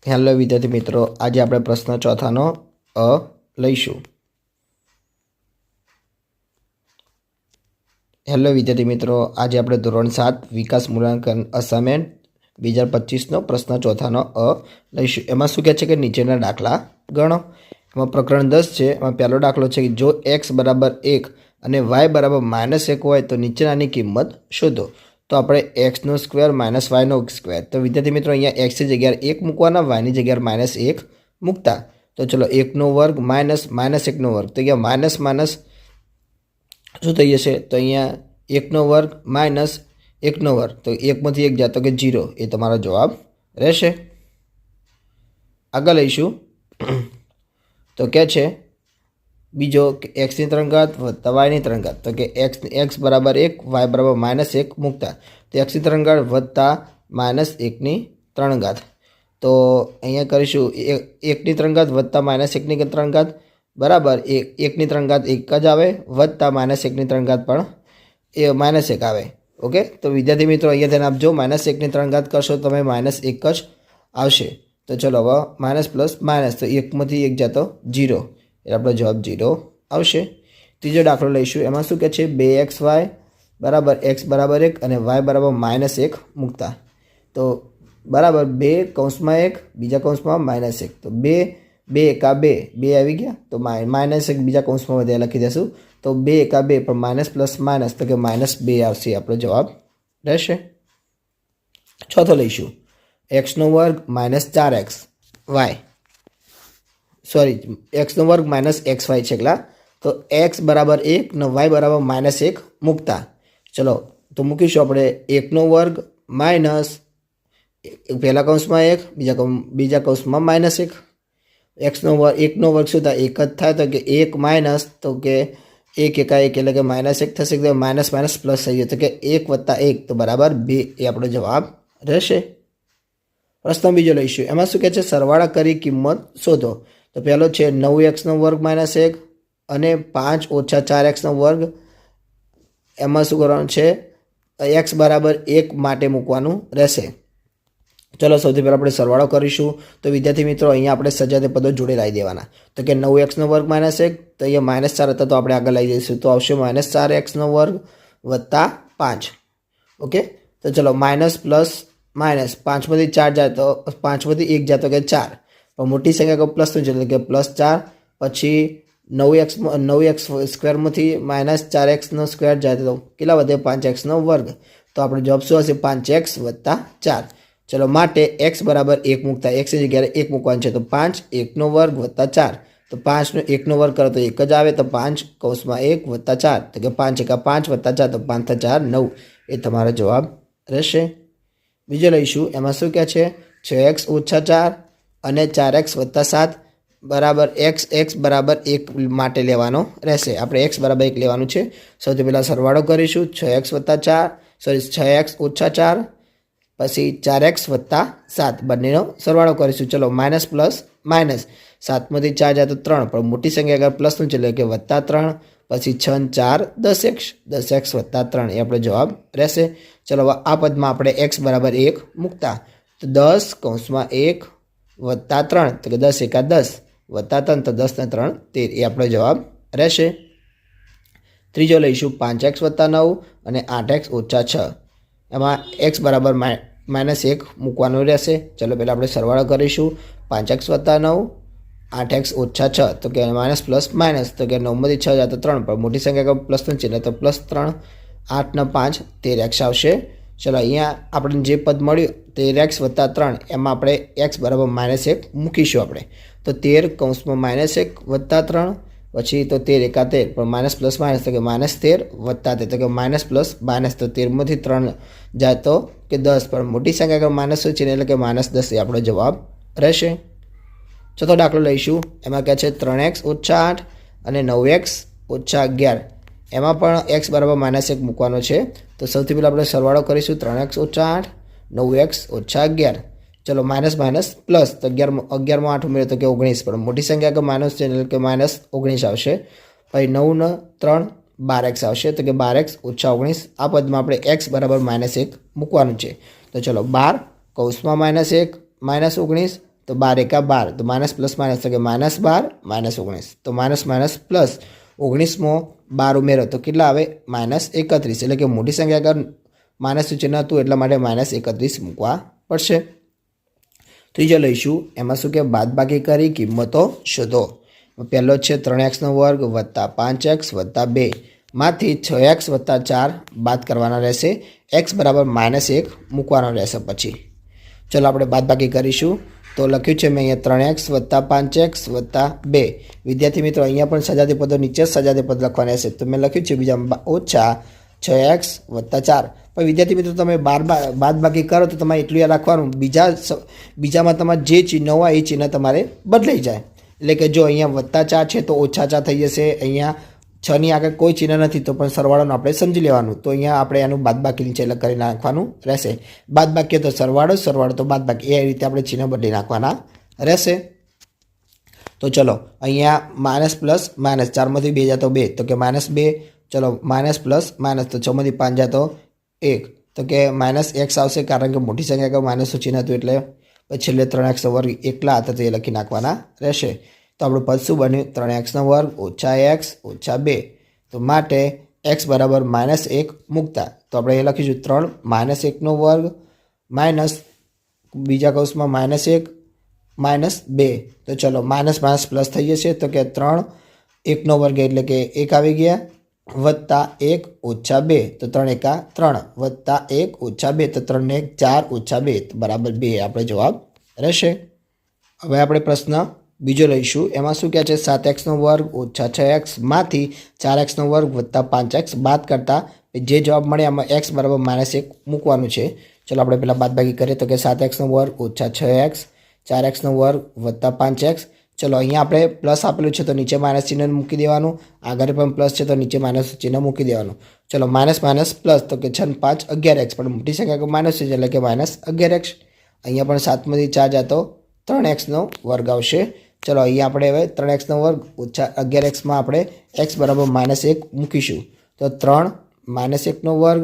Hello વિદ્યાર્થી મિત્રો, આજે આપણે પ્રશ્ન ચોથાનો અ લઈશું. હેલો વિદ્યાર્થી મિત્રો, આજે આપણે ધોરણ 7 વિકાસ મૂલ્યાંકન અસાઇનમેન્ટ 2025નો પ્રશ્ન ચોથાનો અ લઈશું. એમાં શું કહે છે કે નીચેના દાખલા ગણો. એમાં પ્રકરણ 10 છે. એમાં પહેલો દાખલો છે કે જો x બરાબર 1 અને y બરાબર -1 હોય તો નીચેનાની કિંમત શોધો. તો આપણે x² - y². તો વિદ્યાર્થી મિત્રો અહીંયા x ની જગ્યાએ 1 મૂકવાના, y ની જગ્યાએ -1 મૂકતા. તો ચલો 1² માઇનસ -1². તો અહીંયા માઇનસ શું થઈ જશે? તો અહીંયા 1² માઇનસ 1². તો 1 માંથી 1 જાય તો કે 0. એ તમારો જવાબ રહેશે. આગળ લઈશું. તો કે છે બીજો કે x ની 3 ઘાત વત્તા y ની 3 ઘાત. તો કે x બરાબર 1, y બરાબર -1 મૂકતા. તો x ની 3 ઘાત વત્તા -1 ની 3 ઘાત. તો અહીંયા કરીશું 1 ની 3 ઘાત વત્તા -1 ની 3 ઘાત બરાબર 1 ની 3 ઘાત 1 જ આવે વત્તા -1 ની 3 ઘાત પણ એ -1 આવે. ઓકે, તો વિદ્યાર્થી મિત્રો અહીંયા ધ્યાન આપજો. -1 ની 3 ઘાત કરશો તમે -1 જ આવશે. તો ચલો હવે માઇનસ પ્લસ માઇનસ, તો 1 માંથી 1 જાય તો 0. એટલે આપણો જવાબ 0 આવશે. ત્રીજો દાખલો લઈશું. એમાં શું કહે છે 2xy બરાબર x બરાબર 1 અને y બરાબર -1 મૂકતા. તો બરાબર 2 કૌંસમાં 1 બીજા કૌંસમાં -1. તો 2 એકા 2 આવી ગયા. તો -1 બીજા કૌંસમાં વધ્યા લખી દેશું. તો 2 એકા 2 પણ માઇનસ પ્લસ માઇનસ, તો કે -2 આવશે. આપણો જવાબ રહેશે. ચોથો લઈશું x² - 4x y sorry x² - xy છે એકલા. તો x બરાબર 1 ને y બરાબર -1 મૂકતા. ચલો તો મૂકીશું આપણે 1² માઇનસ પહેલા કૌંસમાં 1 બીજા કૌંસમાં -1. x² 1 શું થાય? 1 જ થાય. તો કે 1 માઇનસ, તો કે 1 એકા 1 એટલે કે -1 થશે. માઇનસ પ્લસ થઈ ગયો. તો કે 1 વત્તા 1 તો બરાબર 2. એ આપણો જવાબ રહેશે. પ્રશ્ન બીજો લઈશું. એમાં શું કહે છે સરવાળા કરી કિંમત શોધો. તો પહેલો છે 9x² - 1 અને 5 - 4x². એમાં શું કરવાનું છે? x બરાબર 1 માટે મૂકવાનું રહેશે. ચલો સૌથી પહેલાં આપણે સરવાળો કરીશું. તો વિદ્યાર્થી મિત્રો અહીંયા આપણે સજાતે પદો જોડે લાવી દેવાના. તો કે 9x² - 1, તો અહીંયા -4 હતા તો આપણે આગળ લઈ જઈશું. તો આવશે -4x² વત્તા 5. ઓકે, તો ચલો માઇનસ પ્લસ માઇનસ 5 માંથી 4 જાય તો 5 માંથી 1 જાય તો કે 4. પણ મોટી સંખ્યા પ્લસનું છે એટલે કે +4. પછી 9x² માંથી -4x² જાય તો કેટલા વધે? 5x². તો આપણો જવાબ શું હશે? 5x વત્તા 4. ચલો માટે x બરાબર 1 મૂકતા. x ની જગ્યાએ 1 મૂકવાનું છે. તો 5 1² વત્તા 4. તો 5 નો 1² કરો તો 1 જ આવે. તો 5 કૌંસમાં 1 વત્તા 4. તો કે 5 એકા 5 વત્તા 4. તો 5 × 4 9. એ તમારો જવાબ રહેશે. બીજો લઈશું. એમાં શું કહે છે 6x - 4 અને 4x વત્તા 7 બરાબર x બરાબર 1 માટે લેવાનો રહેશે. આપણે x બરાબર 1 લેવાનું છે. સૌથી પહેલાં સરવાળો કરીશું. 6x વત્તા 4 સોરી 6x - 4 પછી 4x વત્તા 7 બંનેનો સરવાળો કરીશું. ચલો માઇનસ પ્લસ માઇનસ 7 માંથી 4 જાય તો 3. પણ મોટી સંખ્યા આગળ પ્લસનું છે એટલે કે વત્તા 3. પછી 6 × 4 10x 10x વત્તા 3. એ આપણો જવાબ રહેશે. ચલો હવે આ પદમાં આપણે x બરાબર 1 મૂકતા. તો 10 કૌંસમાં 1 વત્તા 3. તો કે 10 એકા 10 વત્તા 3. તો 10 ને 3 13. એ આપણો જવાબ રહેશે. ત્રીજો લઈશું 5x વત્તા 9 અને 8x - 6. એમાં x બરાબર -1 મૂકવાનું રહેશે. ચલો પહેલાં આપણે સરવાળો કરીશું. 5x વત્તા 9 8x - 6. તો કે માઇનસ પ્લસ માઇનસ, તો કે 9 માંથી 6 જાય તો 3. પણ મોટી સંખ્યા પ્લસનું છે તો +3. 8 ને 5 13x આવશે. ચલો અહીંયા આપણે જે પદ મળ્યું 13x વત્તા 3 એમાં આપણે x બરાબર -1 મૂકીશું આપણે. તો 13 કૌંસમાં -1 વત્તા 3. પછી તો 13 એકા 13 પણ માઇનસ પ્લસ માઇનસ, તો કે -13 વત્તા 13. તો કે માઇનસ પ્લસ માઇનસ, તો 13 માંથી 3 જાય તો કે 10. પણ મોટી સંખ્યા માઇનસ છે એટલે કે -10. એ આપણો જવાબ રહેશે. ચોથો દાખલો લઈશું. એમાં કહે છે 3x - 8 અને 9x - 11. એમાં પણ x બરાબર -1 મૂકવાનો છે. તો સૌથી પહેલાં આપણે સરવાળો કરીશું. 3x - 8 9x - 11. ચલો માઇનસ માઇનસ પ્લસ, તો 11માં 8 ઉમેરો તો કે 19. પણ મોટી સંખ્યા કે માઇનસ છે એટલે કે -19 આવશે. પછી 9 ને 3 12x આવશે. તો કે 12x - 19. આ પદમાં આપણે x બરાબર -1 મૂકવાનું છે. તો ચલો 12 કૌંસમાં -1 -19 તો 12 એકા 12, તો માઇનસ પ્લસ માઇનસ તો કે -12 -19, તો માઇનસ માઇનસ પ્લસ 19માં 12 ઉમેરો તો કેટલા આવે -31, એટલે કે મોટી સંખ્યા આગળ માઇનસનું ચિહ્ન હતું એટલા માટે -31 મૂકવા પડશે. ત્રીજો લઈશું, એમાં શું કે બાદબાકી કરી કિંમતો શોધો. પહેલો છે 3x² વત્તા 5x વત્તા 2 માંથી 6x વત્તા 4 બાદ કરવાના રહેશે. x બરાબર -1 મૂકવાનો રહેશે. પછી ચલો આપણે બાદબાકી કરીશું. તો લખ્યું છે મેં અહીંયા 3x વત્તા 5x વત્તા 2. વિદ્યાર્થી મિત્રો અહીંયા પણ સજાતી પદો નીચે સજાતી પદ લખવાના રહેશે. તો મેં લખ્યું છે બીજામાં ઓછા 6x વત્તા 4. પણ વિદ્યાર્થી મિત્રો તમે બાદબાકી કરો તો તમારે એટલું યાદ રાખવાનું, બીજામાં તમારે જે ચિહ્ન હોય એ ચિહ્ન તમારે બદલાઈ જાય. એટલે કે જો અહીંયા વત્તા 4 છે તો ઓછા 4 થઈ જશે. અહીંયા 6 ની આગળ કોઈ ચિહ્ન નથી તો પણ સરવાળાનું આપણે સમજી લેવાનું. તો અહીંયા આપણે એનું બાદબાકી નીચે કરી નાખવાનું રહેશે. બાદબાકી તો સરવાળો, સરવાળો તો બાદબાકી, એ રીતે આપણે ચિહ્ન બદલી નાખવાના રહેશે. તો ચલો અહીંયા માઇનસ પ્લસ માઇનસ, 4માંથી 2 જાય તો 2, તો કે -2. ચલો માઇનસ પ્લસ માઇનસ, તો 6માંથી 5 જાય તો 1, તો કે -x આવશે, કારણ કે મોટી સંખ્યા આગળ માઇનસનું ચિહ્ન હતું એટલે. પછી છેલ્લે 3x² એકલા હતા તો એ લખી નાખવાના રહેશે. તો આપણું પદ શું બન્યું? 3x² ઓછા x ઓછા 2. તો માટે x બરાબર -1 મૂકતા તો આપણે એ લખીશું 3 -1² માઇનસ બીજા કૌંસમાં -1 -2. તો ચલો માઇનસ માઇનસ પ્લસ થઈ જશે. તો કે 3 1² એટલે કે 1 આવી ગયા વત્તા 1 ઓછા 2, તો 3 એકા 3 વત્તા 1 ઓછા 2, તો 3 ને 1 4 ઓછા 2 તો બરાબર 2 આપણે જવાબ રહેશે. હવે આપણે પ્રશ્ન બીજો લઈશું. એમાં શું કહે છે? 7x² ઓછા 6x માંથી 4x² વત્તા 5x બાદ કરતા જે જવાબ મળે એમાં x બરાબર -1 મૂકવાનું છે. ચલો આપણે પહેલાં બાદબાકી કરીએ. તો કે 7x² ઓછા 6x, 4x² વત્તા 5x. ચલો અહીંયા આપણે પ્લસ આપેલું છે તો નીચે માઇનસ ચિહ્ન મૂકી દેવાનું, આગળ પણ પ્લસ છે તો નીચે માઇનસ ચિહ્ન મૂકી દેવાનું. ચલો માઇનસ માઇનસ પ્લસ, તો કે 6 5 11x, પણ મોટી સંખ્યા માઇનસ છે એટલે કે -11x. અહીંયા પણ 7માંથી 4 જાય તો 3x² આવશે. ચલો અહીંયા આપણે હવે 3x² ઓછા 11xમાં આપણે x બરાબર -1 મૂકીશું. તો 3 -1²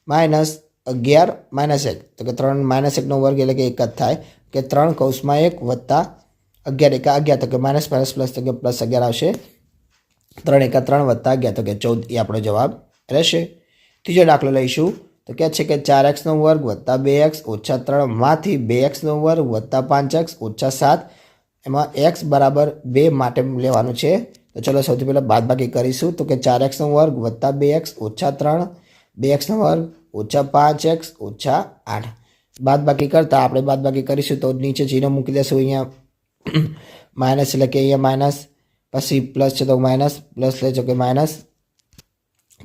માઇનસ 11 -1, તો કે 3 -1² એટલે કે 1 જ થાય, કે 3 કૌંસમાં 1 વત્તા 11 એકા 11, તો કે માઇનસ માઇનસ પ્લસ, તો કે +11 આવશે. 3 એકા 3 વત્તા 11, તો કે 14 એ આપણો જવાબ રહેશે. ત્રીજો દાખલો લઈશું. તો કહે છે કે 4x² વત્તા 2x ઓછા 3 માંથી 2x² વત્તા 5x ઓછા 7, એમાં x બરાબર 2 માટે લેવાનું છે. તો ચલો સૌથી પહેલાં બાદબાકી કરીશું. તો કે 4x² વત્તા 2x ઓછા 3, 2x² ઓછા 5x ઓછા 8. બાદબાકી કરતાં આપણે બાદબાકી કરીશું તો નીચે ચિહ્ન મૂકી દેશું. અહીંયા માઇનસ એટલે કે અહીંયા માઇનસ, પછી પ્લસ છે તો માઇનસ, પ્લસ લેજો કે માઇનસ,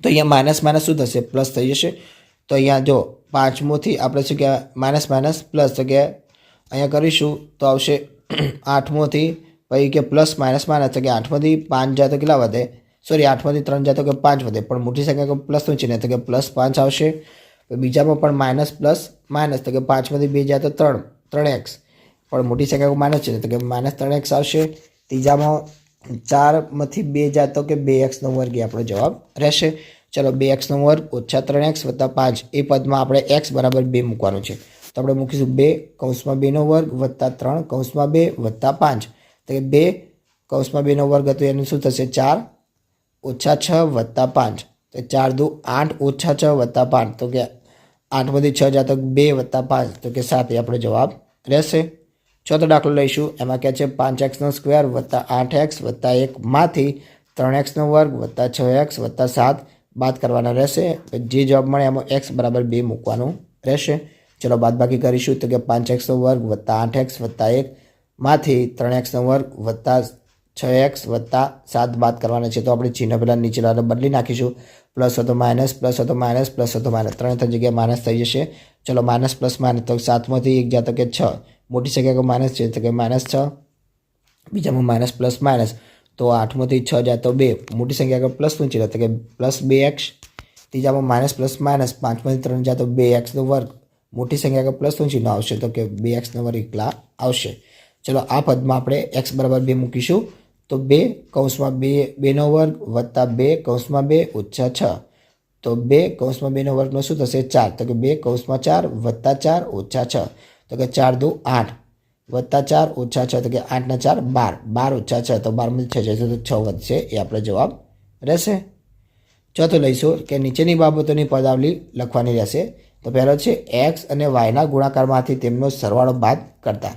તો અહીંયા માઇનસ માઇનસ શું થશે? પ્લસ થઈ જશે. તો અહીંયા જો 5મોથી આપણે શું કહેવાય માઇનસ માઇનસ પ્લસ, તો કે અહીંયા કરીશું તો આવશે 8મોથી પછી કે પ્લસ માઇનસ માઇનસ, તો કે 8માંથી 5 જાય તો કેટલા વધે? સોરી 8માંથી 3 જાય તો કે 5 વધે, પણ મોટી સંખ્યા પ્લસનું ચિહ્ન તો કે +5 આવશે. બીજામાં પણ માઇનસ પ્લસ માઇનસ, તો કે 5માંથી 2 જાય તો 3x, પણ મોટી સંખ્યા માઇનસ છે તો કે -3x આવશે. ત્રીજામાં 4માંથી 2 જાય તો કે 2x² એ આપણો જવાબ રહેશે. ચલો 2x² ઓછા 3x વત્તા 5 એ પદમાં આપણે x બરાબર 2 મૂકવાનું છે. તો આપણે મૂકીશું 2 કૌંસમાં 2² વત્તા 3 કૌંસમાં 2 વત્તા 5, તો કે 2 કૌંસમાં 2² હતું એનું શું થશે? 4 ઓછા 6 વત્તા 5, તો 4 દુ 8 ઓછા 6 વત્તા 5, તો કે 8માંથી 6 જાય તો 2 વત્તા 5, તો કે 7 એ આપણો જવાબ રહેશે. ચોથો દાખલો લઈશું. એમાં કહે છે 5x² વત્તા 8x વત્તા 1 માંથી 3x² વત્તા 6x વત્તા 7 બાદ કરવાના રહેશે. જે જવાબ મળે એમાં x બરાબર 2 મૂકવાનું રહેશે. ચલો બાદબાકી કરીશું. તો કે 5x² વત્તા 8x વત્તા 1 માંથી 3x² વત્તા 6x વત્તા 7 બાદ કરવાના છે. તો આપણે ચિહ્ન પહેલાં નીચે બદલી નાખીશું. પ્લસ હતો માઇનસ, પ્લસ હતો માઇનસ, પ્લસ હતો માઇનસ, 3 જગ્યાએ માઇનસ થઈ જશે. ચલો માઇનસ પ્લસ માઇનસ, તો 7માંથી 1 જાય તો કે 6, મોટી સંખ્યા માઇનસ છે તો કે -6. બીજામાં માઇનસ પ્લસ માઇનસ, તો 8માંથી 6 જાય તો 2, મોટી સંખ્યા પ્લસનું ચિહ્ન તો કે +2x. ત્રીજામાં માઇનસ પ્લસ માઇનસ, 5માંથી 3 જાય તો 2x², મોટી સંખ્યા પ્લસનું ચિહ્ન આવશે તો કે 2x² એકલા આવશે. ચલો આ પદમાં આપણે x બરાબર 2 મૂકીશું. તો 2 કૌંસમાં 2² વત્તા 2 કૌંસમાં 2 ઓછા 6, તો 2 કૌંસમાં 2² શું થશે? 4, તો કે 2 કૌંસમાં 4 વત્તા 4 ઓછા 6, તો કે 4 દુ 8, +4 -6 તો કે 8 ને 4 12, 12 - 6 તો 12 6 જશે તો 6 વધશે, એ આપણો જવાબ રહેશે. ચોથું લઈશું કે નીચેની બાબતોની પદાવલી લખવાની રહેશે. તો પહેલો છે એક્સ અને વાયના ગુણાકારમાંથી તેમનો સરવાળો બાદ કરતા.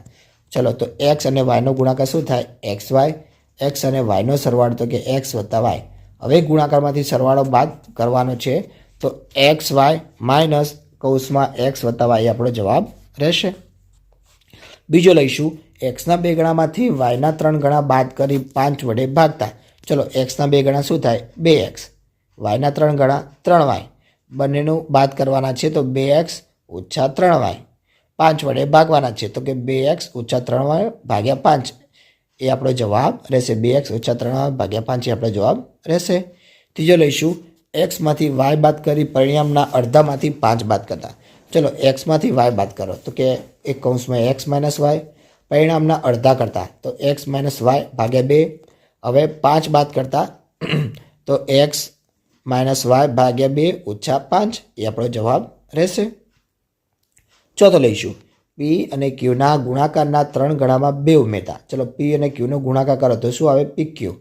ચલો, તો એક્સ અને વાયનો ગુણાકાર શું થાય? X Y. એક્સ અને વાયનો સરવાળો તો કે એક્સ વત્તા વાય. હવે ગુણાકારમાંથી સરવાળો બાદ કરવાનો છે, તો એક્સ વાય માઇનસ કૌંસમાં એક્સ વત્તા વાય આપણો જવાબ રહેશે. બીજો લઈશું એક્સના 2 ગણામાંથી વાયના 3 ગણા બાદ કરી 5 વડે ભાગતા. ચલો, એક્સના 2 ગણા શું થાય? 2x. વાયના 3 ગણા 3y. બંનેનું બાદ કરવાના છે, તો 2x - 3y. 5 વડે ભાગવાના છે, તો કે 2x - 3y ભાગ્યા 5 એ આપણો જવાબ રહેશે. 2x - 3y ભાગ્યા 5 એ આપણો જવાબ રહેશે. ત્રીજો લઈશું એક્સમાંથી વાય બાદ કરી પરિણામના અડધામાંથી 5 બાદ કરતા. ચલો, એક્સમાંથી વાય બાદ કરો, તો કે એક કૌંસમાં એક્સ માઇનસ વાય. પરિણામના અડધા કરતા, તો એક્સ માઇનસ વાય ભાગ્યા 2. હવે 5 બાદ કરતા, તો એક્સ માઇનસ વાય ભાગ્યા 2 - 5 એ આપણો જવાબ રહેશે. ચોથો લઈશું પી અને ક્યુના ગુણાકારના 3 ગણામાં 2 ઉમેરતા. ચલો, પી અને ક્યુનો ગુણાકાર કરો તો શું આવે? પીક્યુ.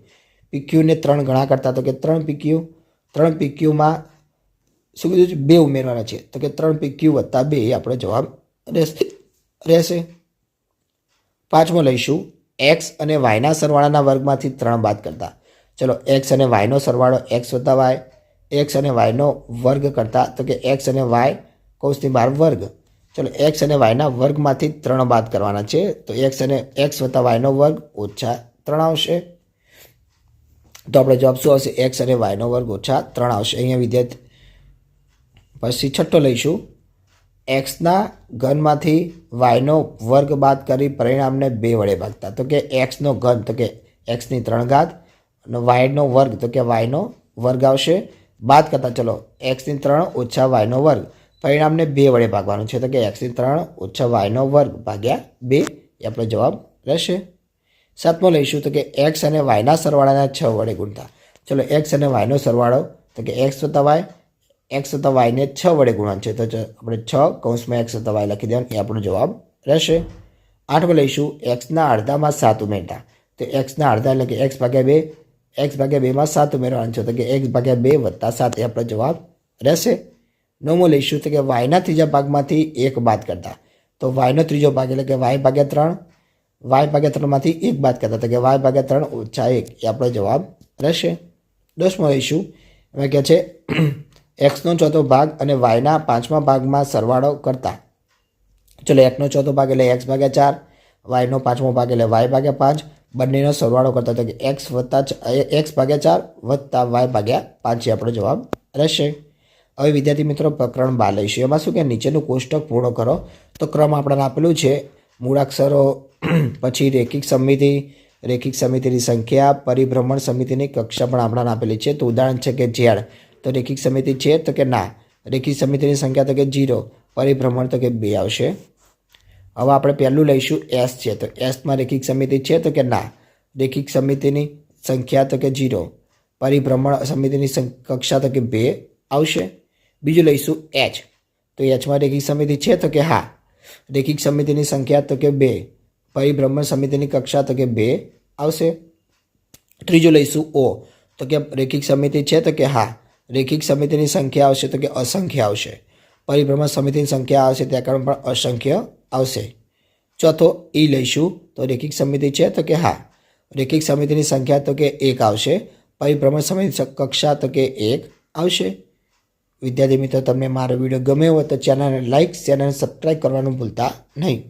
પીક્યુને 3 ગણા કરતા, તો કે 3 પીક્યુ. 3 પીક્યુમાં શું કીધું છે? 2 ઉમેરવાના છે, તો કે 3 પીક્યુ વત્તા 2 એ આપણો જવાબ રહેશે. પાંચમો લઈશું એક્સ અને વાયના સરવાળાના વર્ગમાંથી 3 બાદ કરતા. ચલો, એક્સ અને વાયનો સરવાળો એક્સ વત્તા વાય. એક્સ અને વાયનો વર્ગ કરતા, તો કે એક્સ અને વાય કૌંસની બહાર વર્ગ. ચલો, એક્સ અને વાયના વર્ગમાંથી 3 બાદ કરવાના છે, તો એક્સ વત્તા વાયનો વર્ગ -3 આવશે. તો આપણે જવાબ શું આવશે? એક્સ અને વાયનો વર્ગ -3 આવશે. અહીંયા વિદ્યાર્થી પછી છઠ્ઠો લઈશું એક્સના ઘનમાંથી વાયનો વર્ગ બાદ કરી પરિણામને 2 વડે ભાગતા. તો કે એક્સનો ઘન, તો કે એક્સની 3 ઘાત, અને વાયનો વર્ગ, તો કે વાયનો વર્ગ આવશે. બાદ કરતા, ચલો, એક્સની 3 - વાયનો વર્ગ. પરિણામને 2 વડે ભાગવાનું છે, તો કે એક્સની 3 - વાયનો વર્ગ ભાગ્યા 2 એ આપણો જવાબ રહેશે. સાતમો લઈશું તો કે એક્સ અને વાયના સરવાળાના 6 વડે ગુણતા. ચલો, એક્સ અને વાયનો સરવાળો, તો કે એક્સ વત્તા વાયને 6 વડે ગુણવાનું છે, તો આપણે 6 કૌંસમાં એક્સ વત્તા વાય લખી દેવાનું, એ આપણો જવાબ રહેશે. આઠમો લઈશું એક્સના અડધામાં 7 ઉમેરતા. તો એક્સના અડધા એટલે કે એક્સ ભાગ્યા 2. એક્સ ભાગ્યા 2માં 7 ઉમેરવાનું છે, તો કે એક્સ ભાગ્યા 2 વત્તા 7 એ આપણો જવાબ રહેશે. નવમો લઈશું તો કે વાયના ત્રીજા ભાગમાંથી 1 બાદ કરતા. તો વાયનો ત્રીજો ભાગ એટલે કે વાય ભાગ્યા 3. વાય ભાગ્યા 3માંથી 1 બાદ કરતા, તો કે વાય ભાગ્યા 3 - 1 એ આપણો જવાબ રહેશે. 10મો લઈશું એમાં કહે છે એક્સનો ચોથો ભાગ અને વાયના 5મા ભાગમાં સરવાળો કરતા. ચલો, એક્સનો ચોથો ભાગ એટલે એક્સ ભાગ્યા 4. વાયનો 5મો ભાગ એટલે વાય ભાગ્યા 5. બંનેનો સરવાળો કરતા, તો કે એક્સ ભાગ્યા 4 વત્તા વાય ભાગ્યા 5 એ આપણો જવાબ રહેશે. હવે વિદ્યાર્થી મિત્રો પ્રકરણ 12 લઈશું. એમાં શું કે નીચેનું કોષ્ટક પૂર્ણ કરો. તો ક્રમ આપણને આપેલું છે મૂળાક્ષરો, પછી રેખિક સમિતિની સંખ્યા, પરિભ્રમણ સમિતિની કક્ષા પણ આપણને આપેલી છે. તો ઉદાહરણ છે કે ઝેડ, તો રેખિક સમિતિ છે, તો કે ના. રેખિક સમિતિની સંખ્યા તો કે 0, પરિભ્રમણ તો કે 2 આવશે. હવે આપણે પહેલું લઈશું એસ છે, તો એસમાં રેખિક સમિતિ છે, તો કે ના. રેખિક સમિતિની સંખ્યા તો કે 0, પરિભ્રમણ સમિતિની કક્ષા તો કે 2 આવશે. બીજું લઈશું એચ, તો એચમાં રેખિક સમિતિ છે, તો કે હા. રેખિક સમિતિની સંખ્યા તો કે 2, પરિભ્રમણ સમિતિની કક્ષા તો કે 2 આવશે. ત્રીજું લઈશું ઓ, તો કે રેખિક સમિતિ છે, તો કે હા. રેખિક સમિતિની સંખ્યા આવશે, તો કે અસંખ્ય આવશે. પરિભ્રમણ સમિતિની સંખ્યા આવશે, ત્યાં કારણ પણ અસંખ્ય આવશે. ચોથો ઈ લઈશું, તો રેખિક સમિતિ છે, તો કે હા. રેખિક સમિતિની સંખ્યા તો કે 1 આવશે. પરિભ્રમણ સમિતિ કક્ષા તો કે 1 આવશે. વિદ્યાર્થી મિત્રો, તમને મારો વિડીયો ગમ્યો હોય તો ચેનલને લાઇક, શેર અને સબસ્ક્રાઈબ કરવાનું ભૂલતા નહીં.